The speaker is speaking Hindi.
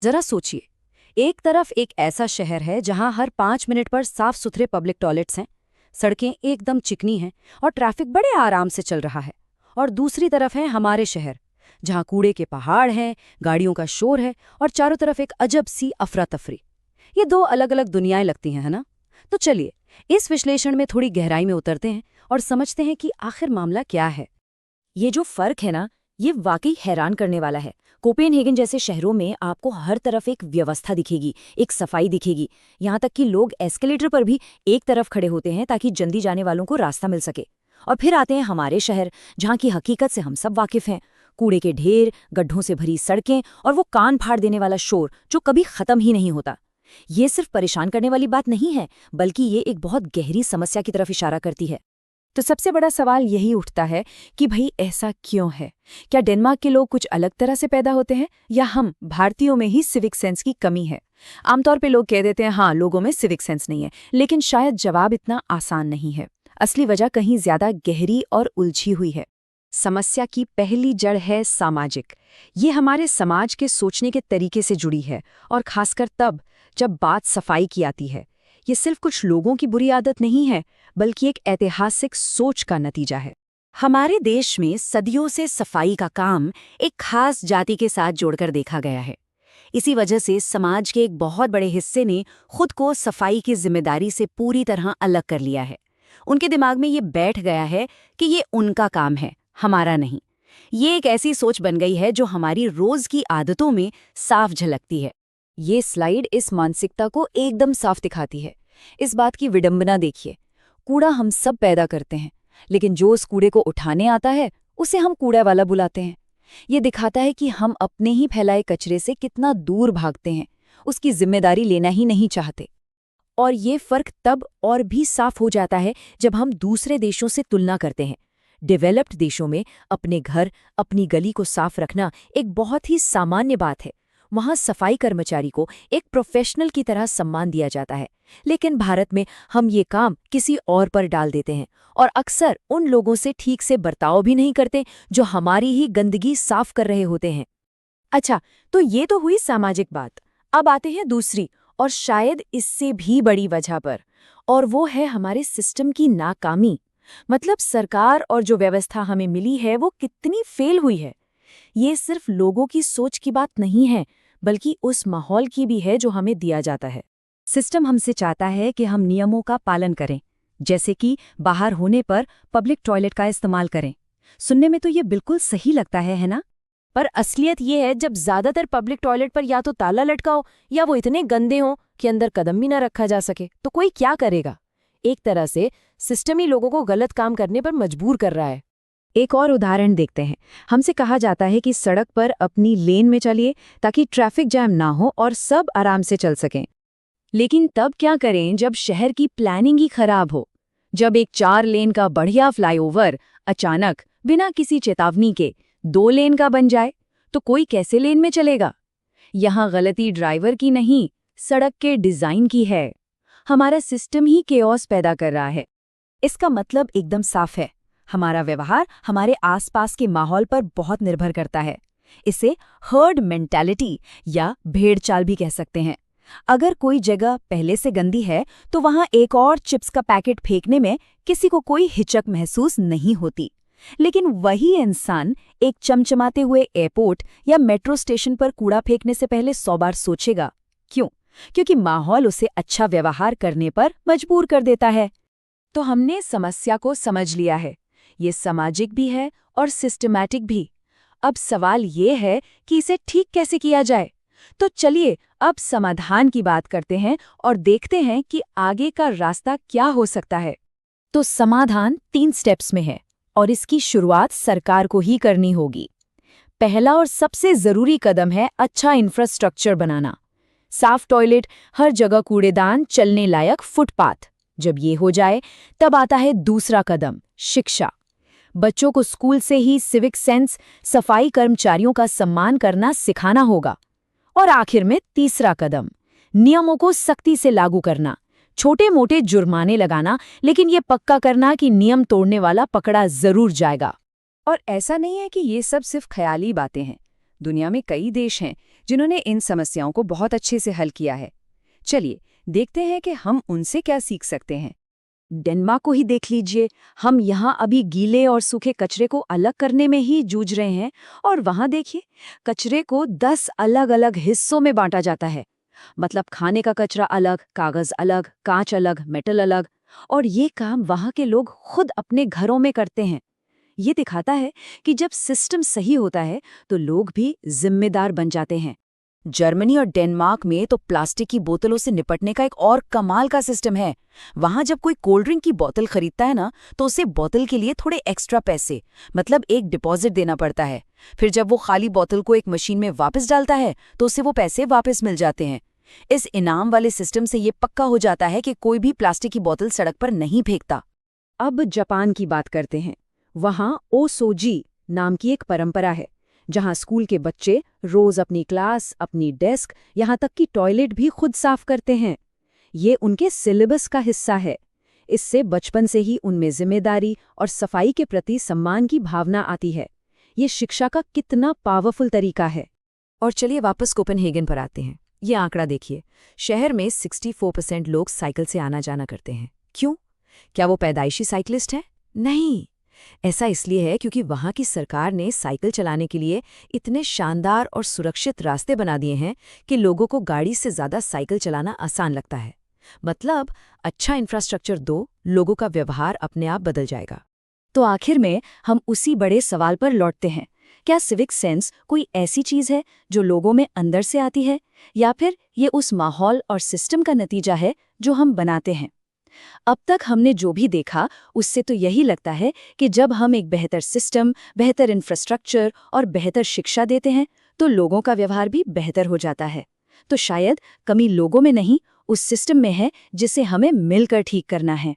जरा सोचिए, एक तरफ एक ऐसा शहर है जहां हर 5 मिनट पर साफ सुथरे पब्लिक टॉयलेट्स हैं, सड़कें एकदम चिकनी हैं और ट्रैफिक बड़े आराम से चल रहा है। और दूसरी तरफ है हमारे शहर, जहां कूड़े के पहाड़ हैं, गाड़ियों का शोर है और चारों तरफ एक अजब सी अफरा तफरी। ये दो अलग अलग दुनियाएं लगती हैं, है ना? तो चलिए, इस विश्लेषण में थोड़ी गहराई में उतरते हैं और समझते हैं कि आखिर मामला क्या है। ये जो फर्क है ना, ये वाकई हैरान करने वाला है। कोपेनहेगन जैसे शहरों में आपको हर तरफ एक व्यवस्था दिखेगी, एक सफाई दिखेगी। यहाँ तक कि लोग एस्केलेटर पर भी एक तरफ खड़े होते हैं ताकि जल्दी जाने वालों को रास्ता मिल सके। और फिर आते हैं हमारे शहर, जहाँ की हकीकत से हम सब वाकिफ हैं। कूड़े के ढेर, गड्ढों से भरी सड़कें और वो कान फाड़ देने वाला शोर जो कभी खत्म ही नहीं होता। ये सिर्फ परेशान करने वाली बात नहीं है, बल्कि ये एक बहुत गहरी समस्या की तरफ इशारा करती है। तो सबसे बड़ा सवाल यही उठता है कि भाई ऐसा क्यों है? क्या डेनमार्क के लोग कुछ अलग तरह से पैदा होते हैं, या हम भारतीयों में ही सिविक सेंस की कमी है? आमतौर पे लोग कह देते हैं हाँ, लोगों में सिविक सेंस नहीं है, लेकिन शायद जवाब इतना आसान नहीं है। असली वजह कहीं ज्यादा गहरी और उलझी हुई है। समस्या की पहली जड़ है सामाजिक। ये हमारे समाज के सोचने के तरीके से जुड़ी है, और खासकर तब जब बात सफाई की आती है। ये सिर्फ कुछ लोगों की बुरी आदत नहीं है, बल्कि एक ऐतिहासिक सोच का नतीजा है। हमारे देश में सदियों से सफाई का काम एक खास जाति के साथ जोड़कर देखा गया है। इसी वजह से समाज के एक बहुत बड़े हिस्से ने खुद को सफाई की जिम्मेदारी से पूरी तरह अलग कर लिया है। उनके दिमाग में ये बैठ गया है कि ये उनका काम है, हमारा नहीं। ये एक ऐसी सोच बन गई है जो हमारी रोज की आदतों में साफ झलकती है। ये स्लाइड इस मानसिकता को एकदम साफ दिखाती है। इस बात की विडंबना देखिए, कूड़ा हम सब पैदा करते हैं, लेकिन जो उस कूड़े को उठाने आता है उसे हम कूड़ा वाला बुलाते हैं। ये दिखाता है कि हम अपने ही फैलाए कचरे से कितना दूर भागते हैं, उसकी जिम्मेदारी लेना ही नहीं चाहते। और ये फर्क तब और भी साफ हो जाता है जब हम दूसरे देशों से तुलना करते हैं। डेवलप्ड देशों में अपने घर, अपनी गली को साफ रखना एक बहुत ही सामान्य बात है। वहाँ सफाई कर्मचारी को एक प्रोफेशनल की तरह सम्मान दिया जाता है। लेकिन भारत में हम ये काम किसी और पर डाल देते हैं, और अक्सर उन लोगों से ठीक से बर्ताव भी नहीं करते जो हमारी ही गंदगी साफ कर रहे होते हैं। अच्छा, तो ये तो हुई सामाजिक बात। अब आते हैं दूसरी और शायद इससे भी बड़ी वजह पर, और वो है हमारे सिस्टम की नाकामी। मतलब सरकार और जो व्यवस्था हमें मिली है वो कितनी फेल हुई है। ये सिर्फ लोगों की सोच की बात नहीं है, बल्कि उस माहौल की भी है जो हमें दिया जाता है। सिस्टम हमसे चाहता है कि हम नियमों का पालन करें, जैसे कि बाहर होने पर पब्लिक टॉयलेट का इस्तेमाल करें। सुनने में तो ये बिल्कुल सही लगता है ना? पर असलियत ये है, जब ज्यादातर पब्लिक टॉयलेट पर या तो ताला लटका हो या वो इतने गंदे हों कि अंदर कदम भी न रखा जा सके, तो कोई क्या करेगा? एक तरह से सिस्टम ही लोगों को गलत काम करने पर मजबूर कर रहा है। एक और उदाहरण देखते हैं। हमसे कहा जाता है कि सड़क पर अपनी लेन में चलिए ताकि ट्रैफिक जैम ना हो और सब आराम से चल सकें। लेकिन तब क्या करें जब शहर की प्लानिंग ही खराब हो? जब एक 4 लेन का बढ़िया फ्लाईओवर अचानक बिना किसी चेतावनी के 2 लेन का बन जाए, तो कोई कैसे लेन में चलेगा? यहाँ गलती ड्राइवर की नहीं, सड़क के डिजाइन की है। हमारा सिस्टम ही केओस पैदा कर रहा है। इसका मतलब एकदम साफ है, हमारा व्यवहार हमारे आसपास के माहौल पर बहुत निर्भर करता है। इसे हर्ड मेंटालिटी या भेड़ चाल भी कह सकते हैं। अगर कोई जगह पहले से गंदी है तो वहां एक और चिप्स का पैकेट फेंकने में किसी को कोई हिचक महसूस नहीं होती। लेकिन वही इंसान एक चमचमाते हुए एयरपोर्ट या मेट्रो स्टेशन पर कूड़ा फेंकने से पहले 100 बार सोचेगा। क्यों? क्योंकि माहौल उसे अच्छा व्यवहार करने पर मजबूर कर देता है। तो हमने समस्या को समझ लिया है। ये सामाजिक भी है और सिस्टमैटिक भी। अब सवाल ये है कि इसे ठीक कैसे किया जाए। तो चलिए अब समाधान की बात करते हैं और देखते हैं कि आगे का रास्ता क्या हो सकता है। तो समाधान 3 स्टेप्स में है, और इसकी शुरुआत सरकार को ही करनी होगी। पहला और सबसे जरूरी कदम है अच्छा इंफ्रास्ट्रक्चर बनाना। साफ टॉयलेट, हर जगह कूड़ेदान, चलने लायक फुटपाथ। जब ये हो जाए तब आता है दूसरा कदम, शिक्षा। बच्चों को स्कूल से ही सिविक सेंस, सफाई कर्मचारियों का सम्मान करना सिखाना होगा। और आखिर में तीसरा कदम, नियमों को सख्ती से लागू करना। छोटे मोटे जुर्माने लगाना, लेकिन ये पक्का करना कि नियम तोड़ने वाला पकड़ा जरूर जाएगा। और ऐसा नहीं है कि ये सब सिर्फ ख्याली बातें हैं। दुनिया में कई देश हैं जिन्होंने इन समस्याओं को बहुत अच्छे से हल किया है। चलिए देखते हैं कि हम उनसे क्या सीख सकते हैं। डेनमार्क को ही देख लीजिए। हम यहाँ अभी गीले और सूखे कचरे को अलग करने में ही जूझ रहे हैं, और वहाँ देखिए कचरे को 10 अलग-अलग हिस्सों में बांटा जाता है। मतलब खाने का कचरा अलग, कागज अलग, कांच अलग, मेटल अलग। और ये काम वहाँ के लोग खुद अपने घरों में करते हैं। ये दिखाता है कि जब सिस्टम सही होता है तो लोग भी जिम्मेदार बन जाते हैं। जर्मनी और डेनमार्क में तो प्लास्टिक की बोतलों से निपटने का एक और कमाल का सिस्टम है। वहां जब कोई कोल्ड ड्रिंक की बोतल खरीदता है ना, तो उसे बोतल के लिए थोड़े एक्स्ट्रा पैसे, मतलब एक डिपॉजिट देना पड़ता है। फिर जब वो खाली बोतल को एक मशीन में वापस डालता है तो उसे वो पैसे वापस मिल जाते हैं। इस इनाम वाले सिस्टम से ये पक्का हो जाता है कि कोई भी प्लास्टिक की बोतल सड़क पर नहीं फेंकता। अब जापान की बात करते हैं। वहाँ ओसोजी नाम की एक परंपरा है, जहाँ स्कूल के बच्चे रोज अपनी क्लास, अपनी डेस्क, यहाँ तक कि टॉयलेट भी खुद साफ करते हैं। ये उनके सिलेबस का हिस्सा है। इससे बचपन से ही उनमें जिम्मेदारी और सफाई के प्रति सम्मान की भावना आती है। ये शिक्षा का कितना पावरफुल तरीका है। और चलिए वापस कोपेनहेगन पर आते हैं। ये आंकड़ा देखिए, शहर में 64% लोग साइकिल से आना जाना करते हैं। क्यों? क्या वो पैदाइशी साइकिलिस्ट हैं? नहीं। ऐसा इसलिए है क्योंकि वहाँ की सरकार ने साइकिल चलाने के लिए इतने शानदार और सुरक्षित रास्ते बना दिए हैं कि लोगों को गाड़ी से ज़्यादा साइकिल चलाना आसान लगता है। मतलब अच्छा इंफ्रास्ट्रक्चर दो, लोगों का व्यवहार अपने आप बदल जाएगा। तो आखिर में हम उसी बड़े सवाल पर लौटते हैं, क्या सिविक सेंस कोई ऐसी चीज़ है जो लोगों में अंदर से आती है, या फिर ये उस माहौल और सिस्टम का नतीजा है जो हम बनाते हैं? अब तक हमने जो भी देखा उससे तो यही लगता है कि जब हम एक बेहतर सिस्टम, बेहतर इंफ्रास्ट्रक्चर और बेहतर शिक्षा देते हैं तो लोगों का व्यवहार भी बेहतर हो जाता है। तो शायद कमी लोगों में नहीं, उस सिस्टम में है जिसे हमें मिलकर ठीक करना है।